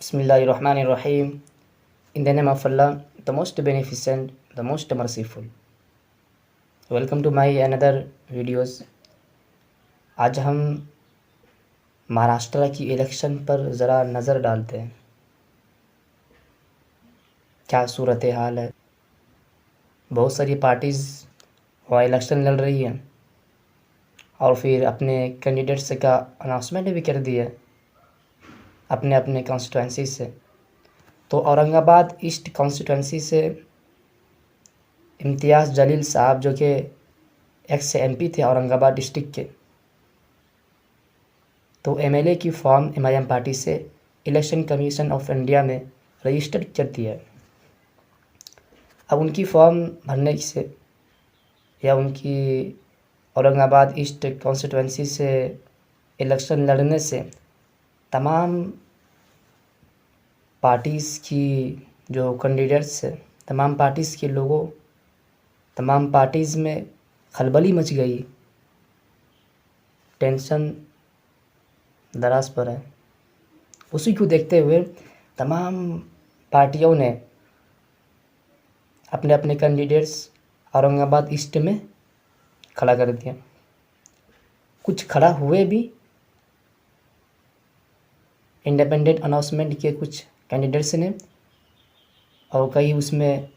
Bismillahirrahmanirrahim. In the name of Allah, the most beneficent, the most merciful. Welcome to my another videos. आज हम महाराष्ट्र की election पर ज़रा नज़र डालते हैं। क्या सूरत हाल है। बहुत सारी पार्टीज़ वहाँ इलेक्शन लड़ रही हैं और फिर अपने कैंडिडेट्स का अनाउंसमेंट भी कर दिया अपने अपने कॉन्स्टिट्यूंसी से। तो औरंगाबाद ईस्ट कॉन्स्टिट्यूंसी से इम्तियाज़ जलील साहब जो कि एक्स एमपी थे औरंगाबाद डिस्ट्रिक्ट के, तो एमएलए की फॉर्म एमआईएम पार्टी से इलेक्शन कमीशन ऑफ इंडिया में रजिस्टर्ड करती है। अब उनकी फॉर्म भरने से या उनकी औरंगाबाद ईस्ट कॉन्स्टिट्यूंसी से इलेक्शन लड़ने से तमाम पार्टीज़ की जो कैंडिडेट्स है, तमाम पार्टीज़ के लोगों, तमाम पार्टीज़ में खलबली मच गई, टेंशन दराज पर है। उसी को देखते हुए तमाम पार्टियों ने अपने अपने कैंडिडेट्स औरंगाबाद ईस्ट में खड़ा कर दिया। कुछ खड़ा हुए भी, इंडिपेंडेंट अनाउंसमेंट किए कुछ कैंडिडेट्स ने, और कई उसमें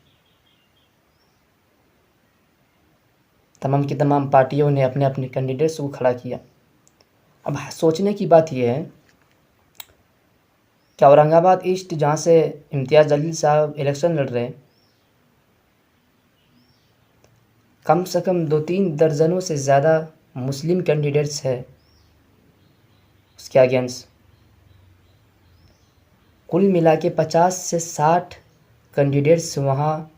तमाम की तमाम पार्टियों ने अपने अपने कैंडिडेट्स को खड़ा किया। अब सोचने की बात यह है कि औरंगाबाद ईस्ट जहाँ से इम्तियाज़ जलील साहब इलेक्शन लड़ रहे हैं, कम से कम 2-3 दर्जनों से ज़्यादा मुस्लिम कैंडिडेट्स है उसके अगेंस्ट। कुल मिला के 50 से 60 कैंडिडेट्स वहाँ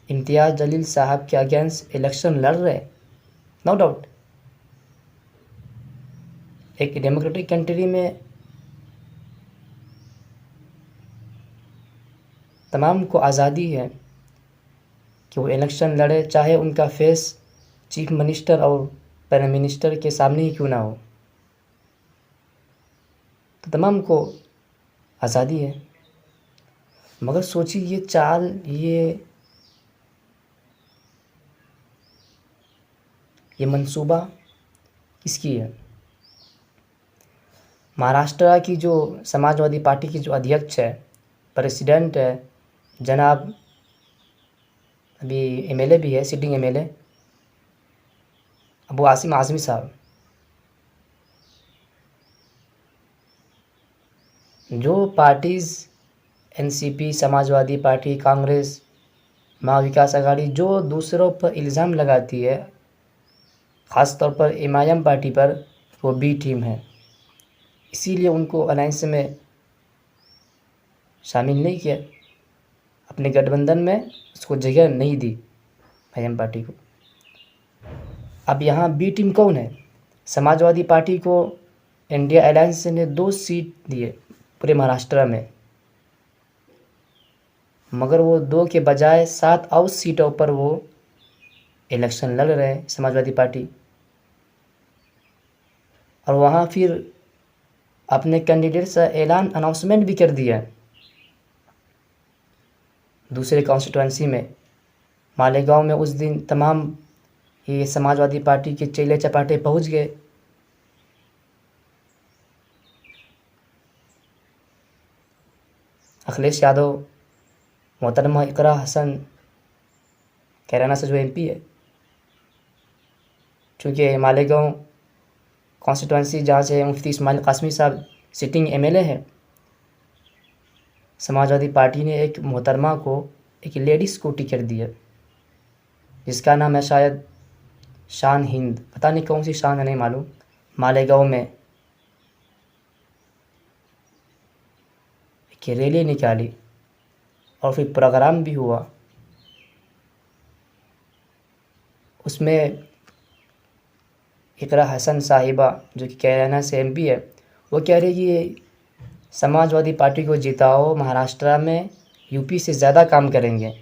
इम्तियाज़ जलील साहब के अगेंस्ट इलेक्शन लड़ रहे हैं। नो डाउट एक डेमोक्रेटिक कंट्री में तमाम को आज़ादी है कि वो इलेक्शन लड़े, चाहे उनका फेस चीफ मिनिस्टर और प्राइम मिनिस्टर के सामने ही क्यों ना हो, तो तमाम को आज़ादी है। मगर सोचिए ये चाल, ये मंसूबा किसकी है। महाराष्ट्र की जो समाजवादी पार्टी की जो अध्यक्ष है, प्रेसिडेंट है, जनाब अभी एमएलए भी है, सिटिंग एमएलए अबू आसिम आज़मी साहब, जो parties NCP, Samajwadi party, Congress, महा विकास आघाड़ी जो दूसरों पर इल्ज़ाम लगाती है, ख़ास तौर पर एमआईएम पार्टी पर, वो बी टीम है। इसीलिए उनको अलायंस में शामिल नहीं किया, अपने गठबंधन में उसको जगह नहीं दी एमआईएम पार्टी को। अब यहाँ बी टीम कौन है? समाजवादी पार्टी को इंडिया अलायंस ने 2 सीट दिए पूरे महाराष्ट्र में, मगर वो 2 के बजाय 7 और सीटों पर वो इलेक्शन लड़ रहे हैं समाजवादी पार्टी। और वहाँ फिर अपने कैंडिडेट से ऐलान अनाउंसमेंट भी कर दिया दूसरे कॉन्स्टिट्यूंसी में। मालेगांव में उस दिन तमाम ये समाजवादी पार्टी के चेले चपाटे पहुँच गए। अखिलेश यादव, मोहतरमा इकरा हसन, कैराना से जो एमपी है, चूँकि मालेगांव कॉन्स्टिट्यूंसी जहाँ से मुफ्ती इस्माइल कासमी साहब सिटिंग एमएलए है, समाजवादी पार्टी ने एक मोहतरमा को, एक लेडीज़ को टिकट दिया जिसका नाम है शायद शान हिंद, पता नहीं कौन सी शान है, नहीं मालूम। मालेगांव में एक रैली निकाली और फिर प्रोग्राम भी हुआ। उसमें इकरा हसन साहिबा जो कि कैराना से एमपी है, वो कह रही कि समाजवादी पार्टी को जिताओ, महाराष्ट्र में यूपी से ज़्यादा काम करेंगे।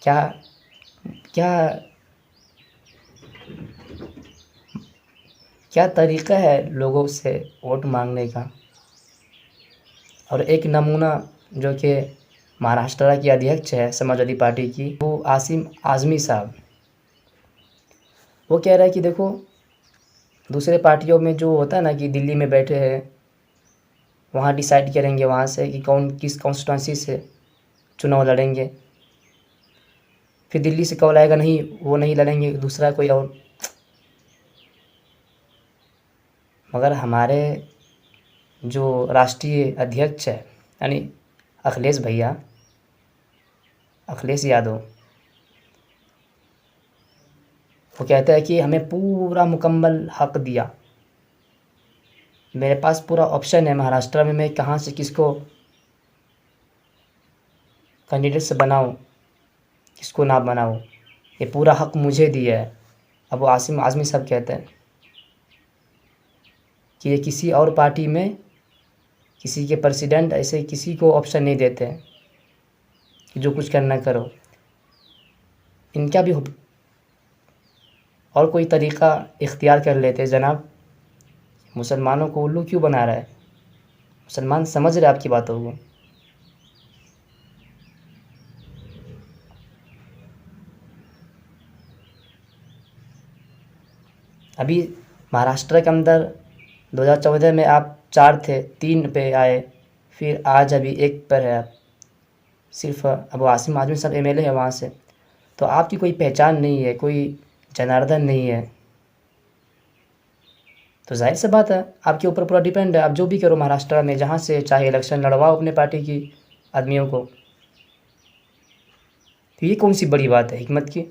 क्या क्या क्या तरीक़ा है लोगों से वोट मांगने का। और एक नमूना जो कि महाराष्ट्र की अध्यक्ष है समाजवादी पार्टी की, वो आसिम आज़मी साहब, वो कह रहा है कि देखो दूसरे पार्टियों में जो होता है ना कि दिल्ली में बैठे हैं, वहाँ डिसाइड करेंगे वहाँ से कि कौन किस कॉन्स्टिट्यूंसी से चुनाव लड़ेंगे, फिर दिल्ली से कॉल आएगा नहीं वो नहीं लड़ेंगे, दूसरा कोई और। मगर हमारे जो राष्ट्रीय अध्यक्ष है यानी अखिलेश भैया, अखिलेश यादव, वो कहता है कि हमें पूरा मुकम्मल हक दिया, मेरे पास पूरा ऑप्शन है महाराष्ट्र में, मैं कहाँ से किसको कैंडिडेट से बनाऊँ किसको ना बनाऊँ, ये पूरा हक मुझे दिया है। अब वो आसिम आज़मी साहब कहते हैं कि ये किसी और पार्टी में किसी के प्रेसिडेंट ऐसे किसी को ऑप्शन नहीं देते हैं कि जो कुछ करना करो। इनका भी और कोई तरीक़ा इख्तियार कर लेते जनाब। मुसलमानों को उल्लू क्यों बना रहा है? मुसलमान समझ रहे आपकी बातों को। अभी महाराष्ट्र के अंदर 2014 में आप 4 थे, 3 पे आए, फिर आज अभी 1 पर है आप। सिर्फ अब आसिम आज़मी साहब एमएलए है वहाँ से, तो आपकी कोई पहचान नहीं है, कोई जनार्दन नहीं है, तो जाहिर सी बात है आपके ऊपर पूरा डिपेंड है। आप जो भी करो महाराष्ट्र में, जहाँ से चाहे इलेक्शन लड़वाओ अपने पार्टी की आदमियों को, तो ये कौन सी बड़ी बात है हिकमत की।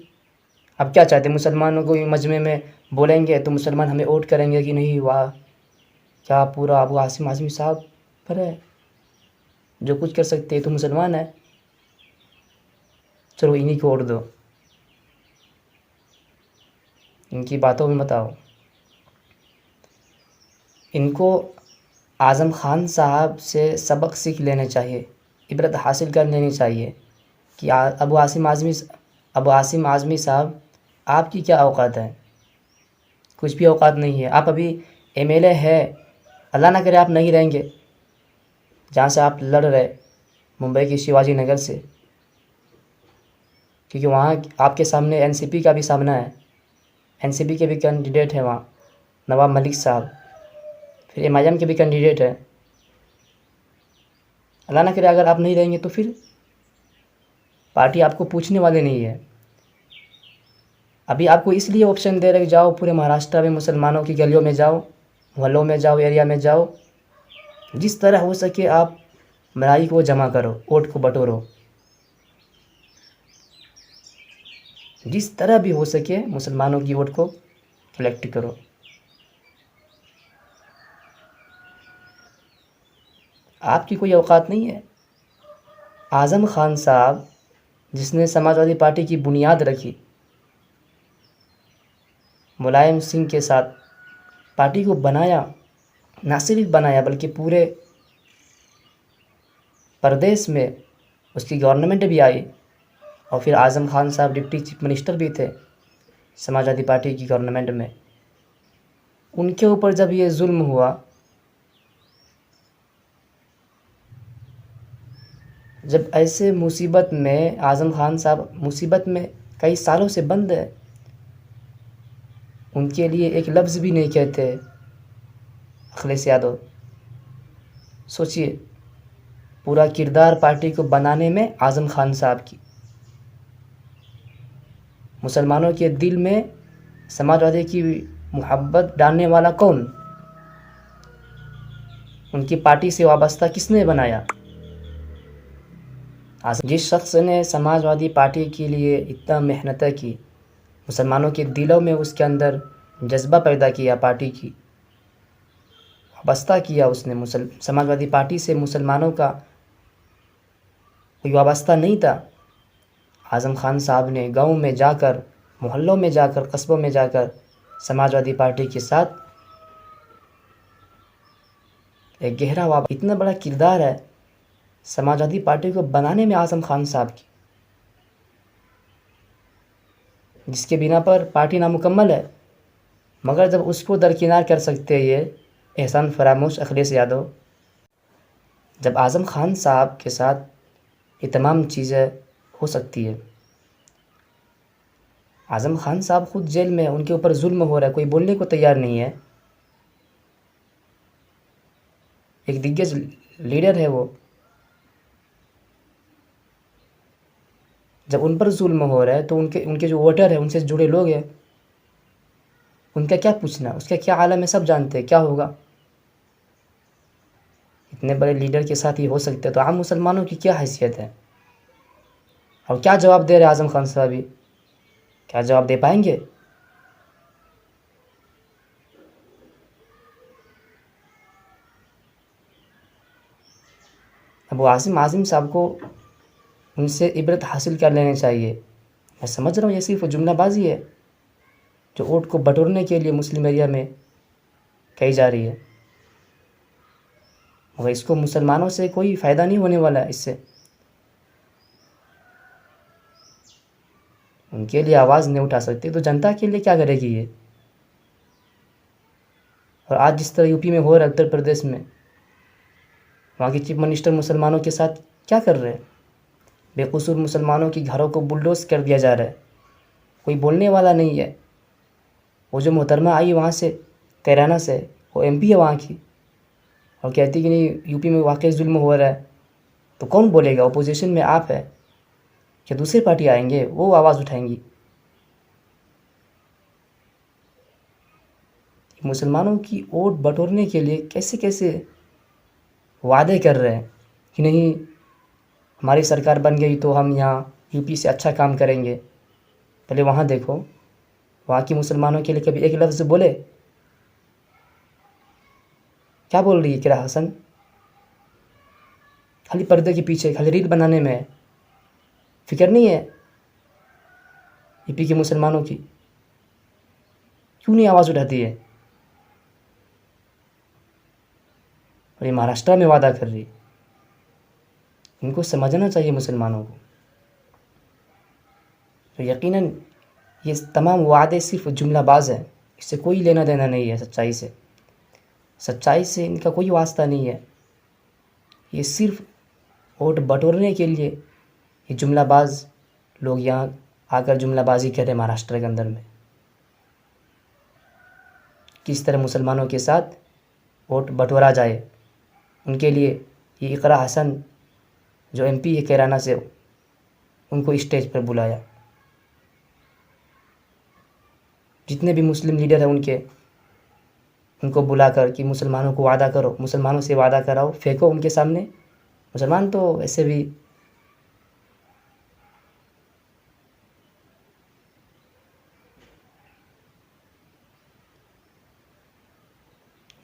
आप क्या चाहते हैं, मुसलमानों को मजमे में बोलेंगे तो मुसलमान हमें वोट करेंगे कि नहीं? वाह, क्या पूरा अब आसिम आज़मी साहब पर है, जो कुछ कर सकते हैं तो मुसलमान है, चलो इन्हीं को वोट दो, इनकी बातों में मत आओ। इनको आज़म ख़ान साहब से सबक सीख लेने चाहिए, इबरत हासिल कर लेनी चाहिए कि अब आसिम आज़मी साहब आपकी क्या औकात है? कुछ भी औकात नहीं है। आप अभी एमएलए है, अल्लाह ना करे आप नहीं रहेंगे जहाँ से आप लड़ रहे, मुंबई की शिवाजी नगर से, क्योंकि वहाँ आपके सामने एनसीपी का भी सामना है, एनसीपी के भी कैंडिडेट हैं वहाँ, नवाब मलिक साहब, फिर एमआईएम के भी कैंडिडेट है। अल्लाह ना करे अगर आप नहीं रहेंगे तो फिर पार्टी आपको पूछने वाले नहीं है। अभी आपको इसलिए ऑप्शन दे रहे कि जाओ पूरे महाराष्ट्र में मुसलमानों की गलियों में जाओ, मोहल्लों में जाओ, एरिया में जाओ, जिस तरह हो सके आप मलाई को जमा करो, वोट को बटोरो, जिस तरह भी हो सके मुसलमानों की वोट को कलेक्ट करो। आपकी कोई औकात नहीं है। आज़म ख़ान साहब जिसने समाजवादी पार्टी की बुनियाद रखी, मुलायम सिंह के साथ पार्टी को बनाया, ना सिर्फ बनाया बल्कि पूरे प्रदेश में उसकी गवर्नमेंट भी आई, और फिर आज़म ख़ान साहब डिप्टी चीफ मिनिस्टर भी थे समाजवादी पार्टी की गवर्नमेंट में। उनके ऊपर जब ये जुल्म हुआ, जब ऐसे मुसीबत में आज़म ख़ान साहब मुसीबत में कई सालों से बंद है, उनके लिए एक लफ्ज़ भी नहीं कहते अखिलेश यादव। सोचिए, पूरा किरदार पार्टी को बनाने में आज़म ख़ान साहब की, मुसलमानों के दिल में समाजवादी की मोहब्बत डालने वाला कौन? उनकी पार्टी से वाबस्ता किसने बनाया? जिस शख्स ने समाजवादी पार्टी के लिए इतना मेहनत की, मुसलमानों के दिलों में उसके अंदर जज्बा पैदा किया, पार्टी की वाबस्ता किया उसने, समाजवादी पार्टी से मुसलमानों का कोई वाबस्ता नहीं था। आज़म ख़ान साहब ने गाँव में जाकर, मोहल्लों में जाकर, कस्बों में जाकर समाजवादी पार्टी के साथ एक गहरा वाबस्ता, इतना बड़ा किरदार है समाजवादी पार्टी को बनाने में आज़म ख़ान साहब की, जिसके बिना पर पार्टी नामुकम्मल है। मगर जब उसको दरकिनार कर सकते हैं ये एहसान फरामोश अखिलेश यादव, जब आज़म खान साहब के साथ ये तमाम चीज़ें हो सकती है। आज़म खान साहब खुद जेल में हैं, उनके ऊपर जुल्म हो रहा है, कोई बोलने को तैयार नहीं है। एक दिग्गज लीडर है वो, जब उन पर जुल्म हो रहा है तो उनके उनके जो वोटर है, उनसे जुड़े लोग हैं, उनका क्या पूछना, उसका क्या आलम है, सब जानते हैं क्या होगा। इतने बड़े लीडर के साथ ये हो सकता है तो आम मुसलमानों की क्या हैसियत है। और क्या जवाब दे रहे हैं आज़म खान साहब, भी क्या जवाब दे पाएंगे। अब आसिम आज़िम साहब को उनसे इबरत हासिल कर लेनी चाहिए। मैं समझ रहा हूँ ये सिर्फ जुमलाबाजी है जो वोट को बटोरने के लिए मुस्लिम एरिया में कही जा रही है, मगर इसको मुसलमानों से कोई फ़ायदा नहीं होने वाला है। इससे उनके लिए आवाज़ नहीं उठा सकते तो जनता के लिए क्या करेगी ये। और आज जिस तरह यूपी में हो रहा है, उत्तर प्रदेश में, वहाँ के चीफ मिनिस्टर मुसलमानों के साथ क्या कर रहे हैं। बेकसूर मुसलमानों की घरों को बुलडोज कर दिया जा रहा है, कोई बोलने वाला नहीं है। वो जो मोहतरमा आई वहाँ से कैराना से, वो एमपी है वहाँ की, और कहती कि नहीं यूपी में वाकई जुल्म हो रहा है, तो कौन बोलेगा। अपोजिशन में आप है, क्या दूसरी पार्टी आएंगे वो आवाज़ उठाएंगी। मुसलमानों की वोट बटोरने के लिए कैसे कैसे वादे कर रहे हैं कि नहीं हमारी सरकार बन गई तो हम यहाँ यूपी से अच्छा काम करेंगे। पहले वहाँ देखो, वहाँ की मुसलमानों के लिए कभी एक लफ्ज़ बोले। क्या बोल रही है किरा हसन, खाली पर्दे के पीछे, खाली रील बनाने में है, फिक्र नहीं है यूपी के मुसलमानों की। क्यों नहीं आवाज़ उठाती है। और ये महाराष्ट्र में वादा कर रही है। इनको समझना चाहिए मुसलमानों को। तो यकीनन ये तमाम वादे सिर्फ जुमलाबाज हैं, इससे कोई लेना देना नहीं है सच्चाई से। सच्चाई से इनका कोई वास्ता नहीं है। ये सिर्फ वोट बटोरने के लिए ये जुमलाबाज लोग यहाँ आकर जुमलाबाजी कर रहे हैं महाराष्ट्र के अंदर में। किस तरह मुसलमानों के साथ वोट बटोरा जाए, उनके लिए ये इकरा हसन जो एमपी है कैराना से, उनको स्टेज पर बुलाया। जितने भी मुस्लिम लीडर हैं उनको बुलाकर कि मुसलमानों को वादा करो, मुसलमानों से वादा कराओ, फेंको उनके सामने। मुसलमान तो ऐसे भी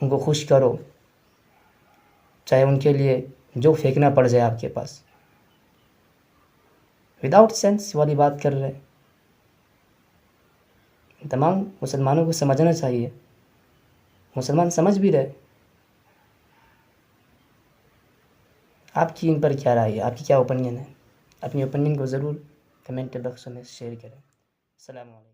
उनको खुश करो, चाहे उनके लिए जो फेंकना पड़ जाए आपके पास। विदाउट सेंस वाली बात कर रहे हैं। तमाम मुसलमानों को समझना चाहिए, मुसलमान समझ भी रहे। आपकी इन पर क्या राय है, आपकी क्या ओपिनियन है। अपनी ओपिनियन को ज़रूर कमेंट बॉक्स में शेयर करें। अस्सलाम वालेकुम।